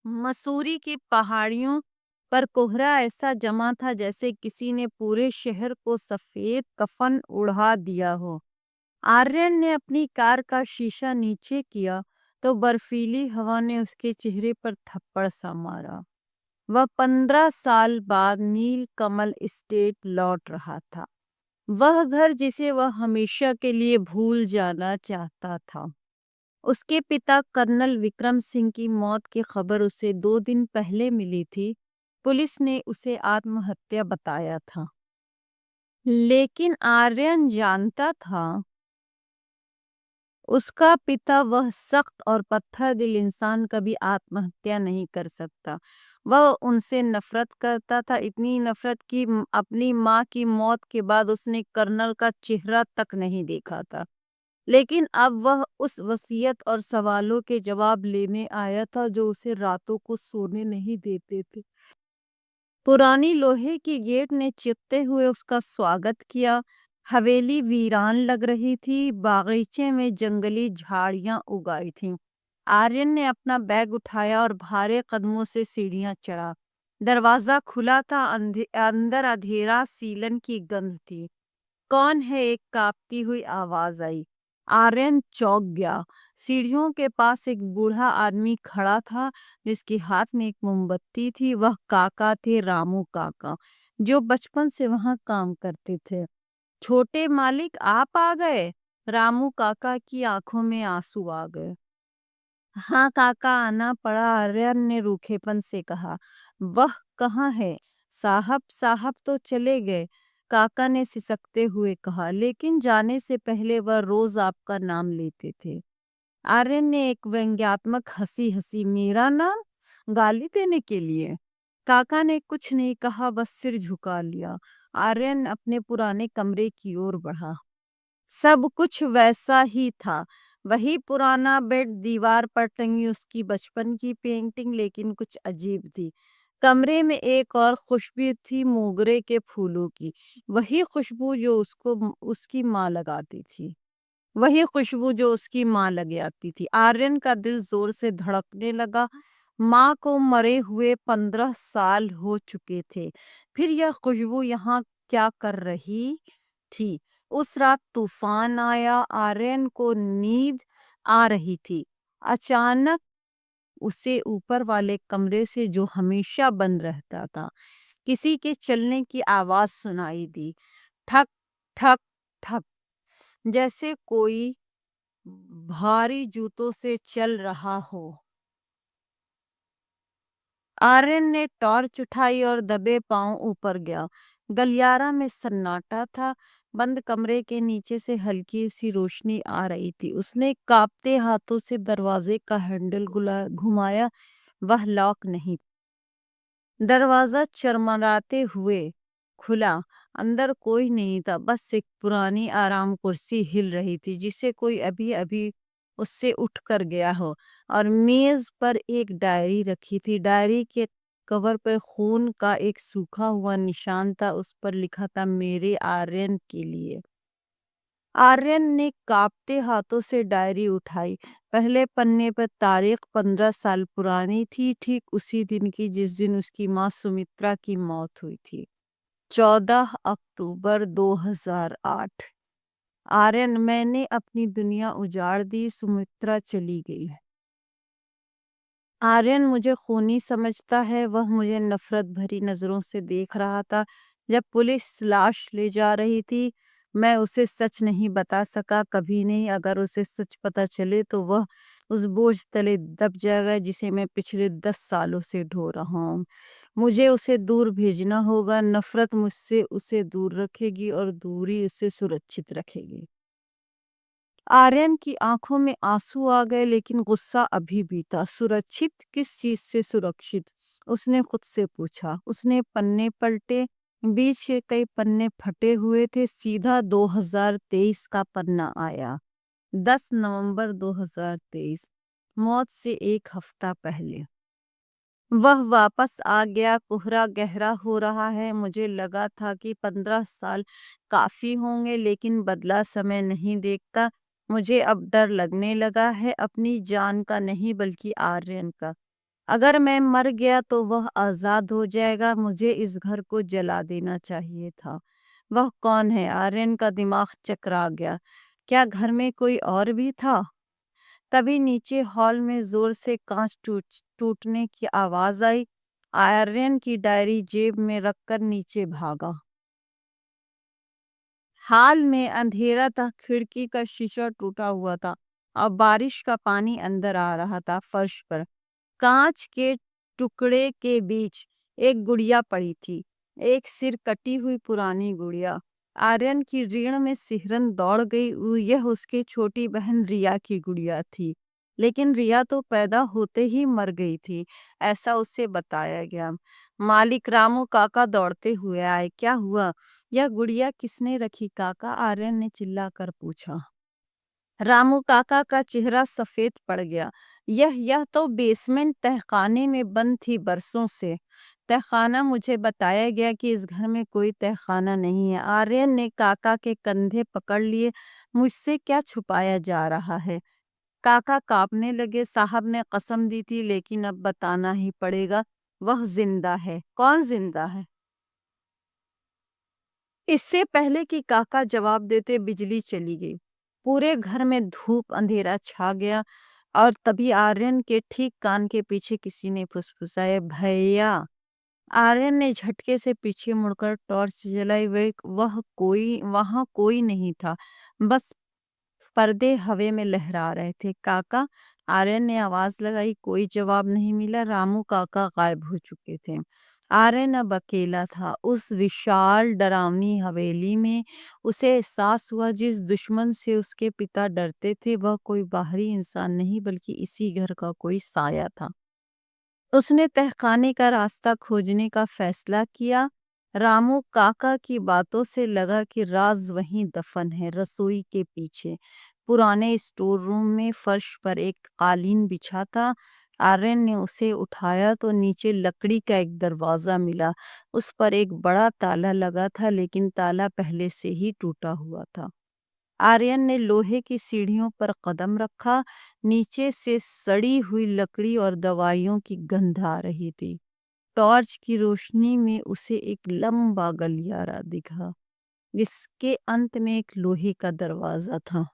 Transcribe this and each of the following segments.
मसूरी की पहाड़ियों पर कोहरा ऐसा जमा था जैसे किसी ने पूरे शहर को सफेद कफन उड़ा दिया हो। आर्यन ने अपनी कार का शीशा नीचे किया तो बर्फीली हवा ने उसके चेहरे पर थप्पड़ सा मारा। वह 15 साल बाद नील कमल एस्टेट लौट रहा था। वह घर जिसे वह हमेशा के लिए भूल जाना चाहता था। उसके पिता कर्नल विक्रम सिंह की मौत की खबर उसे 2 दिन पहले मिली थी। पुलिस ने उसे आत्महत्या बताया था, लेकिन आर्यन जानता था उसका पिता, वह सख्त और पत्थर दिल इंसान, कभी आत्महत्या नहीं कर सकता। वह उनसे नफरत करता था, इतनी नफरत कि अपनी माँ की मौत के बाद उसने कर्नल का चेहरा तक नहीं देखा था। लेकिन अब वह उस वसीयत और सवालों के जवाब लेने आया था जो उसे रातों को सोने नहीं देते थे। पुरानी लोहे की गेट ने चीखते हुए उसका स्वागत किया। हवेली वीरान लग रही थी, बागीचे में जंगली झाड़ियां उगाई थीं। आर्यन ने अपना बैग उठाया और भारे कदमों से सीढ़ियां चढ़ा। दरवाजा खुला था, अंदर अंधेरा, सीलन की गंध थी। कौन है? एक कांपती हुई आवाज आई। आर्यन चौंक गया। सीढ़ियों के पास एक बूढ़ा आदमी खड़ा था जिसके हाथ में एक मोमबत्ती थी। वह काका थे, रामू काका, जो बचपन से वहां काम करते थे। छोटे मालिक, आप आ गए? रामू काका की आंखों में आंसू आ गए। हाँ काका, आना पड़ा, आर्यन ने रूखेपन से कहा। वह कहाँ है? साहब साहब तो चले गए, काका ने सिसकते हुए कहा, लेकिन जाने से पहले वह रोज आपका नाम लेते थे। आर्यन ने एक व्यंग्यात्मक हंसी हंसी। मेरा नाम? गाली देने के लिए? काका ने कुछ नहीं कहा, बस सिर झुका लिया। आर्यन अपने पुराने कमरे की ओर बढ़ा। सब कुछ वैसा ही था। वही पुराना बेड, दीवार पर टंगी उसकी बचपन की पेंटिंग, लेकिन कुछ अजीब थी। कमरे में एक और खुशबू थी, मोगरे के फूलों की। वही खुशबू जो उसको उसकी माँ लगाती थी। वही खुशबू जो उसकी माँ लगे आती थी। आर्यन का दिल जोर से धड़कने लगा। माँ को मरे हुए 15 साल हो चुके थे। फिर यह खुशबू यहाँ क्या कर रही थी? उस रात तूफान आया। आर्यन को नींद आ रही थी। अचानक उसे ऊपर वाले कमरे से, जो हमेशा बंद रहता था, किसी के चलने की आवाज सुनाई दी। ठक ठक ठक, जैसे कोई भारी जूतों से चल रहा हो। आर्यन ने टॉर्च उठाई और दबे पांव ऊपर गया। गलियारा में सन्नाटा था। बंद कमरे के नीचे से हल्की सी रोशनी आ रही थी। उसने कांपते हाथों से दरवाजे का हैंडल घुमाया। वह लॉक नहीं। दरवाजा चरमराते हुए खुला। अंदर कोई नहीं था, बस एक पुरानी आराम कुर्सी हिल रही थी जिसे कोई अभी अभी उससे उठकर गया हो। और मेज पर एक डायरी रखी थी। डायरी के कवर पर खून का एक सूखा हुआ निशान था। उस पर लिखा था, मेरे आर्यन के लिए। आर्यन ने कांपते हाथों से डायरी उठाई। पहले पन्ने पर तारीख 15 साल पुरानी थी, ठीक उसी दिन की जिस दिन उसकी माँ सुमित्रा की मौत हुई थी। 14 अक्टूबर 2008। आर्यन, मैंने अपनी दुनिया उजाड़ दी, सुमित्रा चली गई है। आर्यन मुझे खूनी समझता है। वह मुझे नफरत भरी नजरों से देख रहा था। जब पुलिस लाश ले जा रही थी, मैं उसे सच नहीं बता सका, कभी नहीं। अगर उसे सच पता चले तो वह उस बोझ तले दब जाएगा जिसे मैं पिछले 10 सालों से ढो रहा हूँ। मुझे उसे दूर भेजना होगा। नफरत मुझसे उसे दूर रखेगी और दूरी उसे सुरक्षित रखेगी। आर्यन की आंखों में आंसू आ गए, लेकिन गुस्सा अभी भी था। सुरक्षित? किस चीज से सुरक्षित? उसने खुद से पूछा। उसने पन्ने पलटे। बीच के कई पन्ने फटे हुए थे। सीधा 2023 का पन्ना आया। 10 नवंबर 2023, मौत से एक हफ्ता पहले। वह वापस आ गया। कोहरा गहरा हो रहा है। मुझे लगा था कि 15 साल काफी होंगे, लेकिन बदला समय नहीं देखता। मुझे अब डर लगने लगा है, अपनी जान का नहीं बल्कि आर्यन का। अगर मैं मर गया तो वह आज़ाद हो जाएगा, मुझे इस घर को जला देना चाहिए था। वह कौन है? आर्यन का दिमाग चकरा गया। क्या घर में कोई और भी था? तभी नीचे हॉल में जोर से कांच टूटने की आवाज आई। आर्यन की डायरी जेब में रखकर नीचे भागा। हाल में अंधेरा था, खिड़की का शीशा टूटा हुआ था और बारिश का पानी अंदर आ रहा था फर्श पर। कांच के टुकड़े के बीच एक गुड़िया पड़ी थी, एक सिर कटी हुई पुरानी गुड़िया। आर्यन की रीढ़ में सिहरन दौड़ गई। यह उसकी छोटी बहन रिया की गुड़िया थी, लेकिन रिया तो पैदा होते ही मर गई थी, ऐसा उसे बताया गया। मालिक रामू काका दौड़ते हुए आए। क्या हुआ? यह गुड़िया किसने रखी काका? आर्यन ने चिल्लाकर पूछा। रामू काका का चेहरा सफेद पड़ गया। यह तो बेसमेंट तहखाने में बंद थी बरसों से। तहखाना? मुझे बताया गया कि इस घर में कोई तहखाना नहीं है। आर्यन ने काका के कंधे पकड़ लिए। मुझसे क्या छुपाया जा रहा है? काका कांपने लगे। साहब ने कसम दी थी, लेकिन अब बताना ही पड़ेगा। वह जिंदा है। कौन जिंदा है? इससे पहले कि काका जवाब देते बिजली चली गई। पूरे घर में धूप अंधेरा छा गया और तभी आर्यन के ठीक कान के पीछे किसी ने फुसफुसाया, भैया। आर्यन ने झटके से पीछे मुड़कर टॉर्च जलाई। वहां कोई नहीं था, बस पर्दे हवे में लहरा रहे थे। काका? आर्यन ने आवाज लगाई। कोई जवाब नहीं मिला। रामू काका गायब हो चुके थे। आर्यन अब अकेला था उस विशाल डरावनी हवेली में। उसे एहसास हुआ जिस दुश्मन से उसके पिता डरते थे वह कोई बाहरी इंसान नहीं बल्कि इसी घर का कोई साया था। उसने तहखाने का रास्ता खोजने का फैसला किया। रामू काका की बातों से लगा कि राज वहीं दफन है, रसोई के पीछे पुराने स्टोर रूम में फर्श पर एक कालीन बिछा था। आर्यन ने उसे उठाया तो नीचे लकड़ी का एक दरवाजा मिला। उस पर एक बड़ा ताला लगा था, लेकिन ताला पहले से ही टूटा हुआ था। आर्यन ने लोहे की सीढ़ियों पर कदम रखा। नीचे से सड़ी हुई लकड़ी और दवाइयों की गंध आ रही थी। टॉर्च की रोशनी में उसे एक लंबा गलियारा दिखा, जिसके अंत में एक लोहे का दरवाजा था।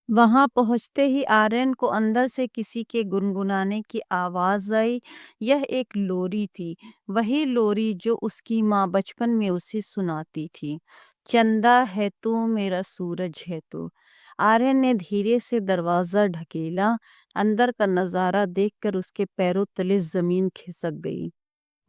वहां पहुंचते ही आर्यन को अंदर से किसी के गुनगुनाने की आवाज आई। यह एक लोरी थी, वही लोरी जो उसकी माँ बचपन में उसे सुनाती थी। चंदा है तू, मेरा सूरज है तू। आर्यन ने धीरे से दरवाजा ढकेला। अंदर का नजारा देखकर उसके पैरों तले जमीन खिसक गई।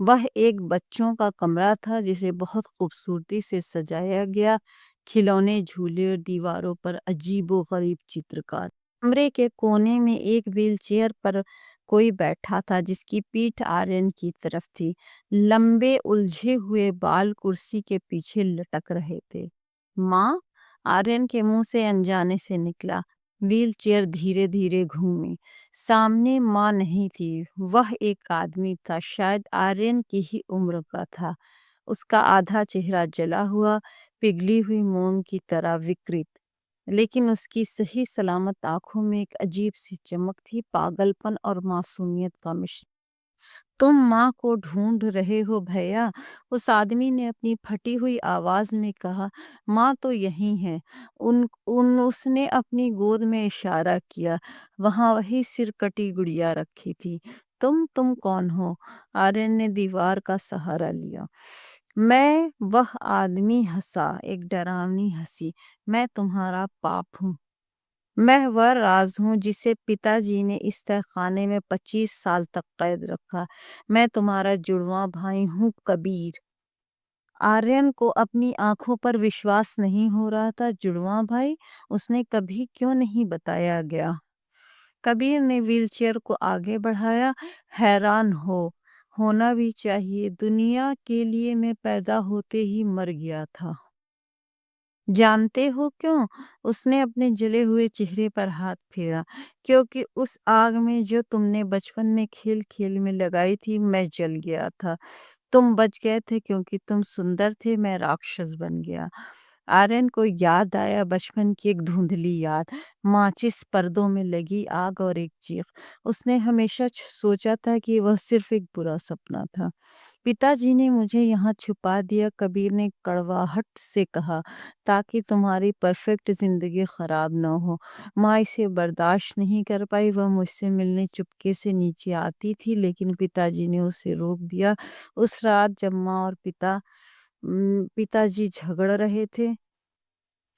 वह एक बच्चों का कमरा था जिसे बहुत खूबसूरती से सजाया गया। खिलौने, झूले और दीवारों पर अजीबो-गरीब चित्रकार। कमरे के कोने में एक व्हीलचेयर पर कोई बैठा था जिसकी पीठ आर्यन की तरफ थी। लंबे उलझे हुए बाल कुर्सी के पीछे लटक रहे थे। माँ? आर्यन के मुंह से अनजाने से निकला। व्हीलचेयर धीरे धीरे घूमी। सामने माँ नहीं थी, वह एक आदमी था, शायद आर्यन की ही उम्र का था। उसका आधा चेहरा जला हुआ, पिघली हुई मोम की तरह विकृत, लेकिन उसकी सही सलामत आंखों में एक अजीब सी चमक थी, पागलपन और मासूमियत का मिश्रण। तुम माँ को ढूंढ रहे हो भैया? उस आदमी ने अपनी फटी हुई आवाज में कहा। माँ तो यही है। उन उन उसने अपनी गोद में इशारा किया। वहां वही सिर कटी गुड़िया रखी थी। तुम कौन हो? आर्यन ने दीवार का सहारा लिया। मैं? वह आदमी हंसा, एक डरावनी हंसी। मैं तुम्हारा पाप हूँ। मैं वह राज हूँ जिसे पिताजी ने इस तहखाने में 25 साल तक कैद रखा। मैं तुम्हारा जुड़वा भाई हूँ, कबीर। आर्यन को अपनी आंखों पर विश्वास नहीं हो रहा था। जुड़वा भाई? उसने कभी क्यों नहीं बताया गया? कबीर ने व्हीलचेयर को आगे बढ़ाया। हैरान होना भी चाहिए, दुनिया के लिए मैं पैदा होते ही मर गया था। जानते हो क्यों? उसने अपने जले हुए चेहरे पर हाथ फेरा। क्योंकि उस आग में जो तुमने बचपन में खेल खेल में लगाई थी मैं जल गया था। तुम बच गए थे क्योंकि तुम सुंदर थे, मैं राक्षस बन गया। आर्यन को याद आया बचपन की एक धुंधली याद, माचिस, पर्दों में लगी आग और एक चीख। उसने हमेशा सोचा था कि वह सिर्फ एक बुरा सपना था। पिताजी ने मुझे यहाँ छुपा दिया, कबीर ने कड़वाहट से कहा, ताकि तुम्हारी परफेक्ट जिंदगी खराब न हो। माँ इसे बर्दाश्त नहीं कर पाई, वह मुझसे मिलने चुपके से नीचे आती थी, लेकिन पिताजी ने उसे रोक दिया। उस रात जब माँ और पिताजी झगड़ रहे थे,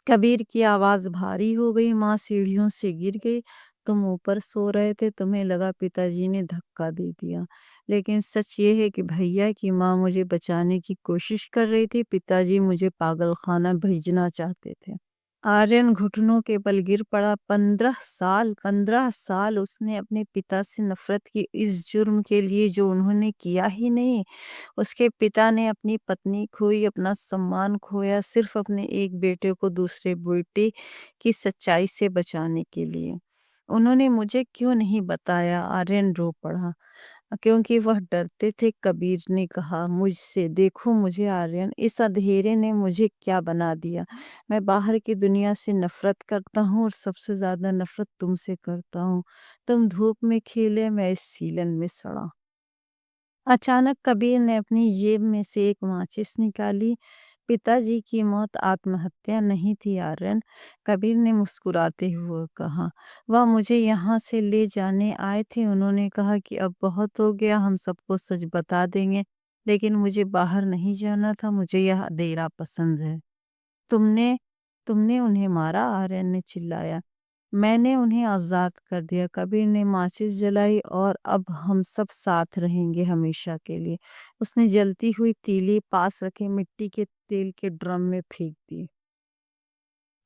कबीर की आवाज भारी हो गई, माँ सीढ़ियों से गिर गई। तुम ऊपर सो रहे थे, तुम्हें लगा पिताजी ने धक्का दे दिया, लेकिन सच ये है कि भैया की माँ मुझे बचाने की कोशिश कर रही थी, पिताजी मुझे पागल खाना भेजना चाहते थे। आर्यन घुटनों के बल गिर पड़ा। 15 साल उसने अपने पिता से नफरत की, इस जुर्म के लिए जो उन्होंने किया ही नहीं। उसके पिता ने अपनी पत्नी खोई, अपना सम्मान खोया, सिर्फ अपने एक बेटे को दूसरे बेटे की सच्चाई से बचाने के लिए। उन्होंने मुझे क्यों नहीं बताया? आर्यन रो पड़ा। क्योंकि वह डरते थे, कबीर ने कहा मुझसे। देखो मुझे आर्यन, इस अंधेरे ने मुझे क्या बना दिया। मैं बाहर की दुनिया से नफरत करता हूँ और सबसे ज्यादा नफरत तुमसे करता हूँ। तुम धूप में खिले, मैं इस सीलन में सड़ा। अचानक कबीर ने अपनी जेब में से एक माचिस निकाली। पिताजी की मौत आत्महत्या नहीं थी आर्यन, कबीर ने मुस्कुराते हुए कहा। वह मुझे यहाँ से ले जाने आए थे, उन्होंने कहा कि अब बहुत हो गया, हम सबको सच बता देंगे। लेकिन मुझे बाहर नहीं जाना था, मुझे यह अंधेरा पसंद है। तुमने तुमने उन्हें मारा? आर्यन ने चिल्लाया। मैंने उन्हें आजाद कर दिया, कबीर ने माचिस जलाई, और अब हम सब साथ रहेंगे हमेशा के लिए। उसने जलती हुई तीली पास रखे मिट्टी के तेल के ड्रम में फेंक दी।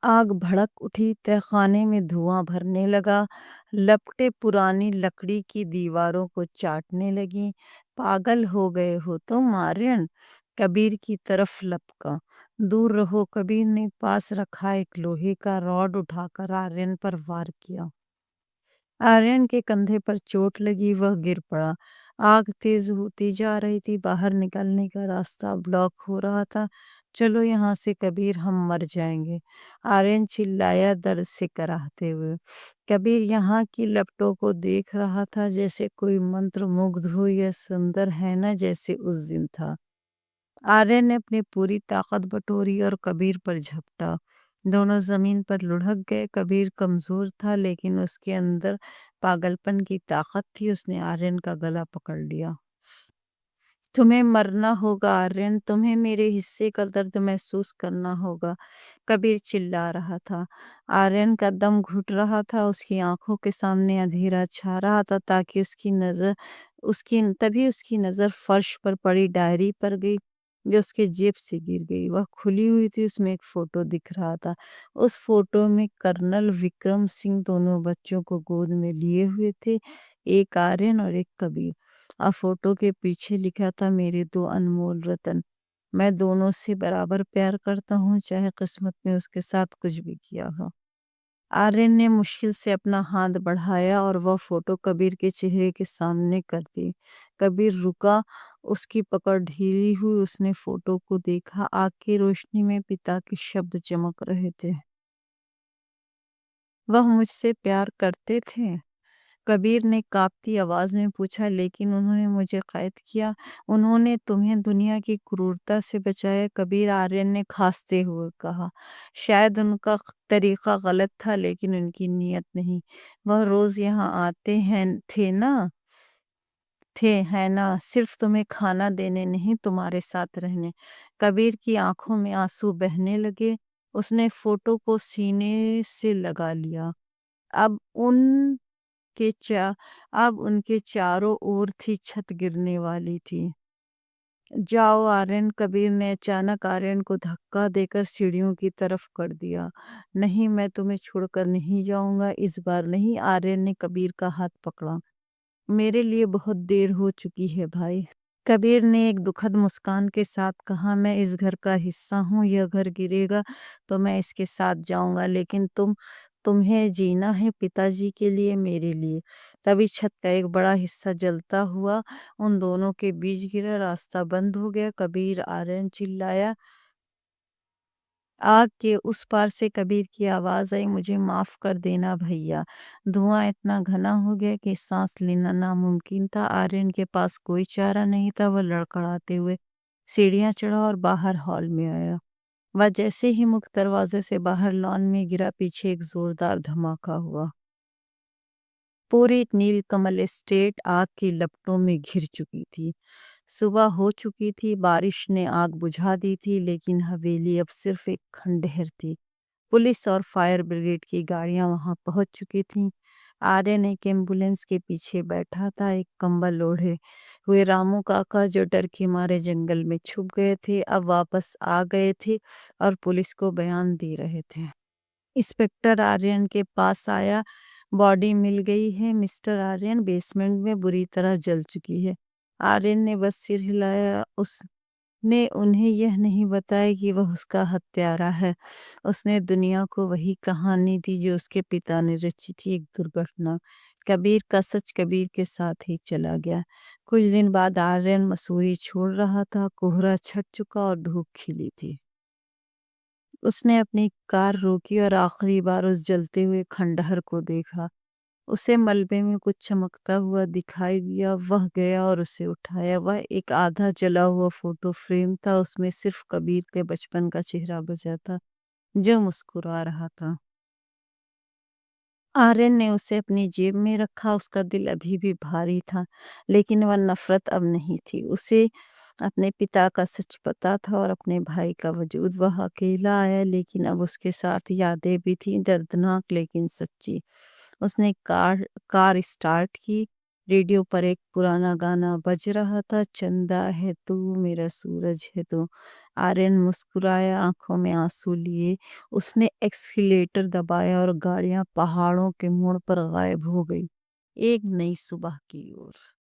आग भड़क उठी, तहखाने में धुआं भरने लगा, लपटें पुरानी लकड़ी की दीवारों को चाटने लगी। पागल हो गए हो तुम आर्यन? कबीर की तरफ लपका। दूर रहो, कबीर ने पास रखा एक लोहे का रॉड उठाकर आर्यन पर वार किया। आर्यन के कंधे पर चोट लगी, वह गिर पड़ा। आग तेज होती जा रही थी, बाहर निकलने का रास्ता ब्लॉक हो रहा था। चलो यहाँ से कबीर, हम मर जाएंगे, आर्यन चिल्लाया दर्द से कराहते हुए। कबीर यहाँ की लपटों को देख रहा था, जैसे कोई मंत्र मुग्ध हो, यह सुंदर है ना जैसे उस दिन था। आर्यन ने अपनी पूरी ताकत बटोरी और कबीर पर झपटा। दोनों जमीन पर लुढ़क गए। कबीर कमजोर था, लेकिन उसके अंदर पागलपन की ताकत थी। उसने आर्यन का गला पकड़ लिया। तुम्हें मरना होगा आर्यन, तुम्हें मेरे हिस्से का दर्द महसूस करना होगा, कबीर चिल्ला रहा था। आर्यन का दम घुट रहा था, उसकी आंखों के सामने अंधेरा छा रहा था, ताकि उसकी नजर फर्श पर पड़ी डायरी पर गई, जो उसके जेब से गिर गई। वह खुली हुई थी, उसमें एक फोटो दिख रहा था। उस फोटो में कर्नल विक्रम सिंह दोनों बच्चों को गोद में लिए हुए थे, एक आर्यन और एक कबीर। फोटो के पीछे लिखा था, मेरे दो अनमोल रतन, मैं दोनों से बराबर प्यार करता हूँ, चाहे किस्मत ने उसके साथ कुछ भी किया हो। आर्यन ने मुश्किल से अपना हाथ बढ़ाया और वह फोटो कबीर के चेहरे के सामने कर दी। कबीर रुका, उसकी पकड़ ढीली हुई, उसने फोटो को देखा। आग की रोशनी में पिता के शब्द चमक रहे थे। वह मुझसे प्यार करते थे? कबीर ने कांपती आवाज में पूछा। लेकिन उन्होंने मुझे कैद किया, उन्होंने तुम्हें दुनिया की क्रूरता से बचाया, कबीर, आर्यन ने खांसते हुए कहा। शायद उनका तरीका गलत था, लेकिन उनकी नीयत नहीं। वह रोज यहाँ आते हैं थे, है ना, सिर्फ तुम्हें खाना देने नहीं, तुम्हारे साथ रहने। कबीर की आंखों में आंसू बहने लगे। उसने फोटो को सीने से लगा लिया। अब उन के चा अब उनके चारों ओर थी, छत गिरने वाली थी। जाओ आर्यन, कबीर ने अचानक आर्यन को धक्का देकर सीढ़ियों की तरफ कर दिया। नहीं, मैं तुम्हें छोड़कर नहीं जाऊंगा, इस बार नहीं। आर्यन ने कबीर का हाथ पकड़ा। मेरे लिए बहुत देर हो चुकी है भाई, कबीर ने एक दुखद मुस्कान के साथ कहा। मैं इस घर का हिस्सा हूँ, यह घर गिरेगा तो मैं इसके साथ जाऊंगा, लेकिन तुम्हें जीना है, पिताजी के लिए, मेरे लिए। तभी छत का एक बड़ा हिस्सा जलता हुआ उन दोनों के बीच गिरा, रास्ता बंद हो गया। कबीर, आर्यन चिल्लाया। आग के उस पार से कबीर की आवाज आई, मुझे माफ कर देना भैया। धुआं इतना घना हो गया कि सांस लेना नामुमकिन था। आर्यन के पास कोई चारा नहीं था। वह लड़खड़ाते हुए सीढ़ियां चढ़ा और बाहर हॉल में आया। वह जैसे ही मुख्य दरवाजे से बाहर लॉन में गिरा, पीछे एक जोरदार धमाका हुआ। पूरी नीलकमल एस्टेट आग की लपटों में घिर चुकी थी। सुबह हो चुकी थी, बारिश ने आग बुझा दी थी, लेकिन हवेली अब सिर्फ एक खंडहर थी। पुलिस और फायर ब्रिगेड की गाड़ियां वहां पहुंच चुकी थीं। आर्यन एक एम्बुलेंस के पीछे बैठा था, एक कंबल ओढ़े हुए रामू काका जो डर के मारे जंगल में छुप गए थे, अब वापस आ गए थे और पुलिस को बयान दे रहे थे। इंस्पेक्टर आर्यन के पास आया। बॉडी मिल गई है मिस्टर आर्यन, बेसमेंट में बुरी तरह जल चुकी है। आर्यन ने बस सिर हिलाया। उसने उन्हें यह नहीं बताया कि वह उसका हत्यारा है। उसने दुनिया को वही कहानी दी जो उसके पिता ने रची थी, एक दुर्घटना। कबीर का सच कबीर के साथ ही चला गया। कुछ दिन बाद आर्यन मसूरी छोड़ रहा था। कोहरा छट चुका और धूप खिली थी। उसने अपनी कार रोकी और आखिरी बार उस जलते हुए खंडहर को देखा। उसे मलबे में कुछ चमकता हुआ दिखाई दिया। वह गया और उसे उठाया। वह एक आधा जला हुआ फोटो फ्रेम था। उसमें सिर्फ कबीर के बचपन का चेहरा बचा था, जो मुस्कुरा रहा था। आर्यन ने उसे अपनी जेब में रखा। उसका दिल अभी भी भारी था, लेकिन वह नफरत अब नहीं थी। उसे अपने पिता का सच पता था और अपने भाई का वजूद। वह अकेला आया, लेकिन अब उसके साथ यादें भी थीं, दर्दनाक लेकिन सच्ची। उसने कार स्टार्ट की। रेडियो पर एक पुराना गाना बज रहा था, चंदा है तू मेरा सूरज है तू। आर्यन मुस्कुराया, आंखों में आंसू लिए। उसने एक्सीलेटर दबाया और गाड़ियां पहाड़ों के मोड़ पर गायब हो गई, एक नई सुबह की ओर।